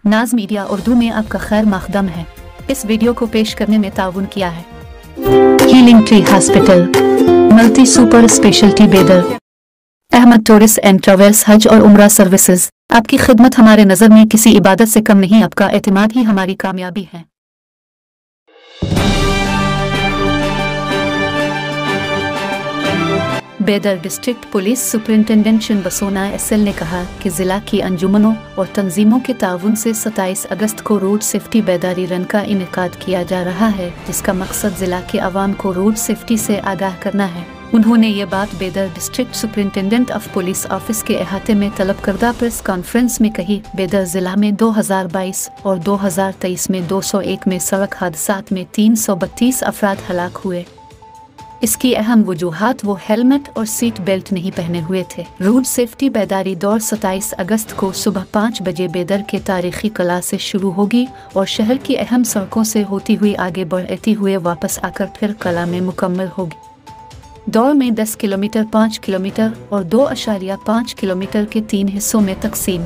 नाज मीडिया उर्दू में आपका खैर मकदम है। इस वीडियो को पेश करने में ताउन किया है healing tree hospital, multi super speciality बेदर, अहमद टूरिस्ट एंड ट्रैवल्स, हज और उम्रा सर्विसेज। आपकी खिदमत हमारे नज़र में किसी इबादत से कम नहीं, आपका एतमाद ही हमारी कामयाबी है। बेदर डिस्ट्रिक्ट पुलिस सुपरिंटेंडेंट बसोना एसएल ने कहा कि जिला की अंजुमनों और तंजीमों के ताउन से 27 अगस्त को रोड सेफ्टी बेदारी रन का इनेकाद किया जा रहा है, जिसका मकसद जिला के अवाम को रोड सेफ्टी से आगाह करना है। उन्होंने ये बात बेदर district superintendent of police office के अहाते में तलब करदा प्रेस कॉन्फ्रेंस में कही। बेदर जिला में 2022 और 2023 में 201 में सड़क हादसात में 332 अफराद हलाक हुए। इसकी अहम वजूहात वो हेलमेट और सीट बेल्ट नहीं पहने हुए थे। रोड सेफ्टी बेदारी दौड़ 27 अगस्त को सुबह 5 बजे बेदर के तारीखी कला से शुरू होगी और शहर की अहम सड़कों से होती हुई आगे बढ़ती हुए वापस आकर फिर कला में मुकम्मल होगी। दौड़ में 10 किलोमीटर, 5 किलोमीटर और 2.5 किलोमीटर के 3 हिस्सों में तकसीम।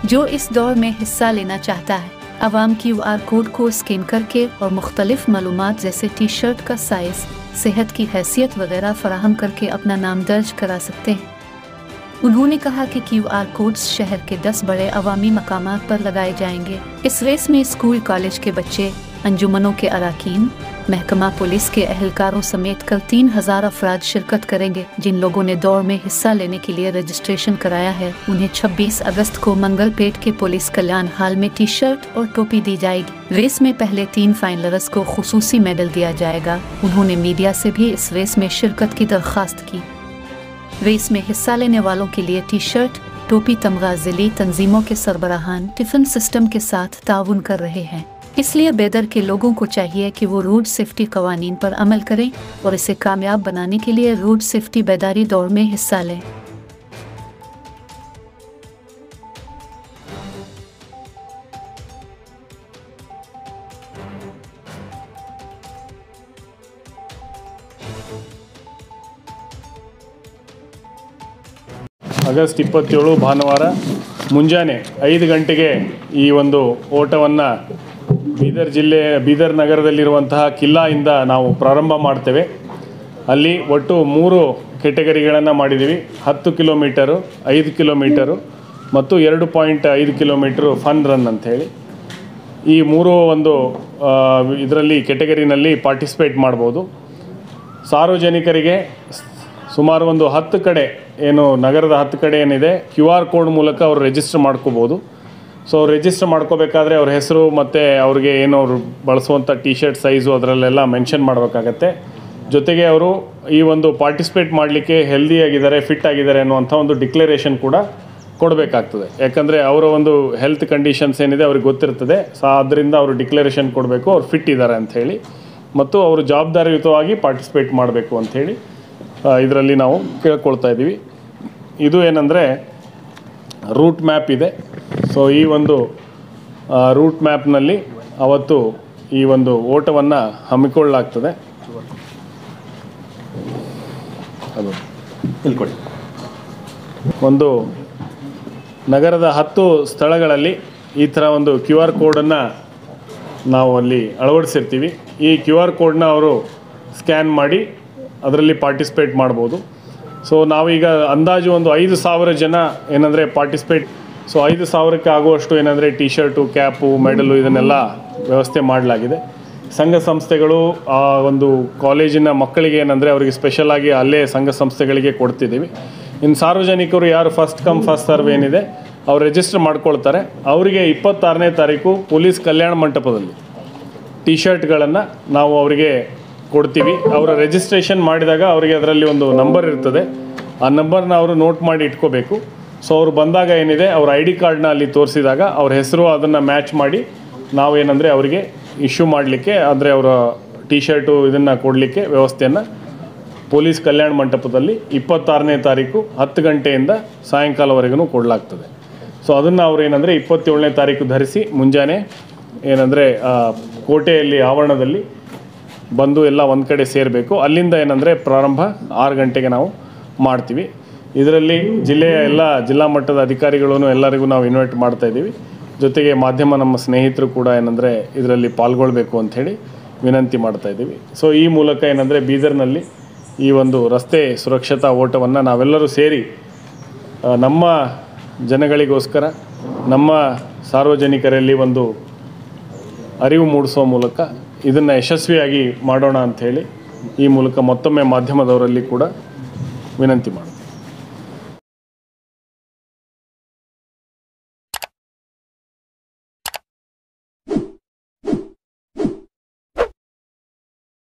जो इस दौड़ में हिस्सा लेना चाहता है, अवाम QR कोड को स्कैन करके और मुख्तलिफ मालूमात जैसे टी शर्ट का साइज, सेहत की हैसियत वगैरह फराहम करके अपना नाम दर्ज करा सकते हैं। उन्होंने कहा कि QR कोड्स शहर के 10 बड़े अवामी मकामात पर लगाए जाएंगे। इस रेस में स्कूल कॉलेज के बच्चे, अंजुमनों के अराकीन, महकमा पुलिस के अहलकारों समेत कल 3000 अफराद शिरकत करेंगे। जिन लोगों ने दौड़ में हिस्सा लेने के लिए रजिस्ट्रेशन कराया है, उन्हें 26 अगस्त को मंगलपेट के पुलिस कल्याण हॉल में टी शर्ट और टोपी दी जाएगी। रेस में पहले 3 फाइनलर्स को खुसूसी मेडल दिया जाएगा। उन्होंने मीडिया से भी इस रेस में शिरकत की दरख्वास्त की। रेस में हिस्सा लेने वालों के लिए टी शर्ट, टोपी तमगा जिली तंजीमों के सरबराहान टिफिन सिस्टम के साथ ताउन कर रहे हैं। इसलिए बेदर के लोगों को चाहिए कि वो रोड सेफ्टी कवानीन पर अमल करें और इसे कामयाब बनाने के लिए रोड सेफ्टी बेदारी दौड़ में हिस्सा लें। ಆಗಸ್ಟ್ 27 ಭಾನುವಾರ ಮುಂಜಾನೆ 5 ಗಂಟೆಗೆ ಈ ಒಂದು ಓಟವನ್ನು ಬೀದರ್ ನಗರದಲ್ಲಿರುವಂತಹ ಕಿಲ್ಲಾಯಿಂದ ನಾವು ಪ್ರಾರಂಭ ಮಾಡ್ತೇವೆ। ಅಲ್ಲಿ ಒಟ್ಟು 3 ಕೆಟಗರಿಗಳನ್ನು ಮಾಡಿದ್ದೀವಿ। 10 ಕಿಲೋಮೀಟರು, 5 ಕಿಲೋಮೀಟರು ಮತ್ತು 2.5 ಕಿಲೋಮೀಟರು ಫನ್ ರನ್ ಅಂಥೇಳಿ ಈ 3 ಒಂದು ಇದರಲ್ಲಿ ಕೆಟಗರಿನಲ್ಲಿ ಪಾರ್ಟಿಸಿಪೇಟ್ ಮಾಡ್ಬೋದು। ಸಾರ್ವಜನಿಕರಿಗೆ ಸುಮಾರು ಒಂದು 10 ಕಡೆ ಏನು ನಗರದ 10 ಕಡೆ ಏನಿದೆ QR ಕೋಡ್ ಮೂಲಕ ಅವರು ರಿಜಿಸ್ಟರ್ ಮಾಡ್ಕೋಬೋದು। ಸೊ ರಿಜಿಸ್ಟರ್ ಮಾಡ್ಕೋಬೇಕಾದ್ರೆ ಅವ್ರ ಹೆಸರು ಮತ್ತು ಅವ್ರಿಗೆ ಏನು ಅವರು ಬಳಸುವಂಥ ಟಿ ಶರ್ಟ್ ಸೈಜು ಅದರಲ್ಲೆಲ್ಲ ಮೆನ್ಷನ್ ಮಾಡಬೇಕಾಗತ್ತೆ। ಜೊತೆಗೆ ಅವರು ಈ ಒಂದು ಪಾರ್ಟಿಸಿಪೇಟ್ ಮಾಡಲಿಕ್ಕೆ ಹೆಲ್ದಿಯಾಗಿದ್ದಾರೆ, ಫಿಟ್ ಆಗಿದ್ದಾರೆ ಅನ್ನುವಂಥ ಒಂದು ಡಿಕ್ಲರೇಷನ್ ಕೂಡ ಕೊಡಬೇಕಾಗ್ತದೆ। ಯಾಕಂದರೆ ಅವರ ಒಂದು ಹೆಲ್ತ್ ಕಂಡೀಷನ್ಸ್ ಏನಿದೆ ಅವ್ರಿಗೆ ಗೊತ್ತಿರ್ತದೆ। ಸೊ ಅದರಿಂದ ಅವರು ಡಿಕ್ಲರೇಷನ್ ಕೊಡಬೇಕು ಅವ್ರು ಫಿಟ್ ಇದ್ದಾರೆ ಅಂಥೇಳಿ, ಮತ್ತು ಅವರು ಜವಾಬ್ದಾರಿಯುತವಾಗಿ ಪಾರ್ಟಿಸಿಪೇಟ್ ಮಾಡಬೇಕು ಅಂಥೇಳಿ ಇದರಲ್ಲಿ ನಾವು ಕೇಳ್ಕೊಳ್ತಾ ಇದ್ದೀವಿ। ಇದು ಏನಂದರೆ ರೂಟ್ ಮ್ಯಾಪ್ ಇದೆ। ಸೊ ಈ ಒಂದು ರೂಟ್ ಮ್ಯಾಪ್ನಲ್ಲಿ ಅವತ್ತು ಈ ಒಂದು ಓಟವನ್ನು ಹಮ್ಮಿಕೊಳ್ಳಲಾಗ್ತದೆ। ಅದು ಇಲ್ಕೊಡಿ ಒಂದು ನಗರದ 10 ಸ್ಥಳಗಳಲ್ಲಿ ಈ ಥರ ಒಂದು QR ಕೋಡನ್ನು ನಾವು ಅಲ್ಲಿ ಅಳವಡಿಸಿರ್ತೀವಿ। ಈ QR ಕೋಡನ್ನ ಅವರು ಸ್ಕ್ಯಾನ್ ಮಾಡಿ ಅದರಲ್ಲಿ ಪಾರ್ಟಿಸಿಪೇಟ್ ಮಾಡ್ಬೋದು। ಸೊ ನಾವೀಗ ಅಂದಾಜು ಒಂದು 5000 ಜನ ಏನಂದರೆ ಪಾರ್ಟಿಸಿಪೇಟ್, ಸೊ 5000ಕ್ಕೆ ಆಗುವಷ್ಟು ಏನಂದರೆ ಟಿ ಶರ್ಟು, ಕ್ಯಾಪು, ಮೆಡಲು ಇದನ್ನೆಲ್ಲ ವ್ಯವಸ್ಥೆ ಮಾಡಲಾಗಿದೆ। ಸಂಘ ಸಂಸ್ಥೆಗಳು ಆ ಒಂದು ಕಾಲೇಜಿನ ಮಕ್ಕಳಿಗೆ ಏನಂದರೆ ಅವರಿಗೆ ಸ್ಪೆಷಲಾಗಿ ಅಲ್ಲೇ ಸಂಘ ಸಂಸ್ಥೆಗಳಿಗೆ ಕೊಡ್ತಿದ್ದೀವಿ। ಇನ್ನು ಸಾರ್ವಜನಿಕರು ಯಾರು ಫಸ್ಟ್ ಕಮ್ ಫಸ್ಟ್ ಸರ್ವ್ ಏನಿದೆ ಅವ್ರು ರಿಜಿಸ್ಟರ್ ಮಾಡ್ಕೊಳ್ತಾರೆ, ಅವರಿಗೆ 26ನೇ ತಾರೀಕು ಪೊಲೀಸ್ ಕಲ್ಯಾಣ ಮಂಟಪದಲ್ಲಿ ಟಿ ಶರ್ಟ್ಗಳನ್ನು ನಾವು ಅವರಿಗೆ ಕೊಡ್ತೀವಿ। ಅವರ ರಿಜಿಸ್ಟ್ರೇಷನ್ ಮಾಡಿದಾಗ ಅವರಿಗೆ ಅದರಲ್ಲಿ ಒಂದು ನಂಬರ್ ಇರ್ತದೆ, ಆ ನಂಬರ್ನ ಅವರು ನೋಟ್ ಮಾಡಿ ಇಟ್ಕೋಬೇಕು। ಸೊ ಅವರು ಬಂದಾಗ ಏನಿದೆ ಅವ್ರ ID ಕಾರ್ಡ್ನ ಅಲ್ಲಿ ತೋರಿಸಿದಾಗ ಅವ್ರ ಹೆಸರು ಅದನ್ನು ಮ್ಯಾಚ್ ಮಾಡಿ ನಾವೇನಂದರೆ ಅವರಿಗೆ ಇಶ್ಯೂ ಮಾಡಲಿಕ್ಕೆ, ಅಂದರೆ ಅವರ ಟಿ ಶರ್ಟು ಇದನ್ನು ಕೊಡಲಿಕ್ಕೆ ವ್ಯವಸ್ಥೆಯನ್ನು ಪೊಲೀಸ್ ಕಲ್ಯಾಣ ಮಂಟಪದಲ್ಲಿ 26ನೇ ತಾರೀಕು 10 ಗಂಟೆಯಿಂದ ಸಾಯಂಕಾಲವರೆಗೂ ಕೊಡಲಾಗ್ತದೆ। ಸೊ ಅದನ್ನು ಅವರು ಏನಂದರೆ 27ನೇ ತಾರೀಕು ಧರಿಸಿ ಮುಂಜಾನೆ ಏನಂದರೆ ಕೋಟೆಯಲ್ಲಿ ಆವರಣದಲ್ಲಿ ಬಂದು ಎಲ್ಲ ಒಂದು ಕಡೆ ಸೇರಬೇಕು। ಅಲ್ಲಿಂದ ಏನಂದರೆ ಪ್ರಾರಂಭ 6 ಗಂಟೆಗೆ ನಾವು ಮಾಡ್ತೀವಿ। ಇದರಲ್ಲಿ ಜಿಲ್ಲೆಯ ಎಲ್ಲ ಜಿಲ್ಲಾ ಮಟ್ಟದ ಅಧಿಕಾರಿಗಳನ್ನು ಎಲ್ಲರಿಗೂ ನಾವು ಇನ್ವೈಟ್ ಮಾಡ್ತಾ ಇದ್ದೀವಿ। ಜೊತೆಗೆ ಮಾಧ್ಯಮ ನಮ್ಮ ಸ್ನೇಹಿತರು ಕೂಡ ಏನಂದರೆ ಇದರಲ್ಲಿ ಪಾಲ್ಗೊಳ್ಬೇಕು ಅಂಥೇಳಿ ವಿನಂತಿ ಮಾಡ್ತಾ ಇದ್ದೀವಿ. ಸೊ ಈ ಮೂಲಕ ಏನಂದರೆ ಬೀದರ್ನಲ್ಲಿ ಈ ಒಂದು ರಸ್ತೆ ಸುರಕ್ಷತಾ ಓಟವನ್ನು ನಾವೆಲ್ಲರೂ ಸೇರಿ ನಮ್ಮ ಜನಗಳಿಗೋಸ್ಕರ ನಮ್ಮ ಸಾರ್ವಜನಿಕರಲ್ಲಿ ಒಂದು ಅರಿವು ಮೂಡಿಸುವ ಮೂಲಕ ಇದನ್ನು ಯಶಸ್ವಿಯಾಗಿ ಮಾಡೋಣ ಅಂಥೇಳಿ ಈ ಮೂಲಕ ಮತ್ತೊಮ್ಮೆ ಮಾಧ್ಯಮದವರಲ್ಲಿ ಕೂಡ ವಿನಂತಿ ಮಾಡ್ತೀನಿ.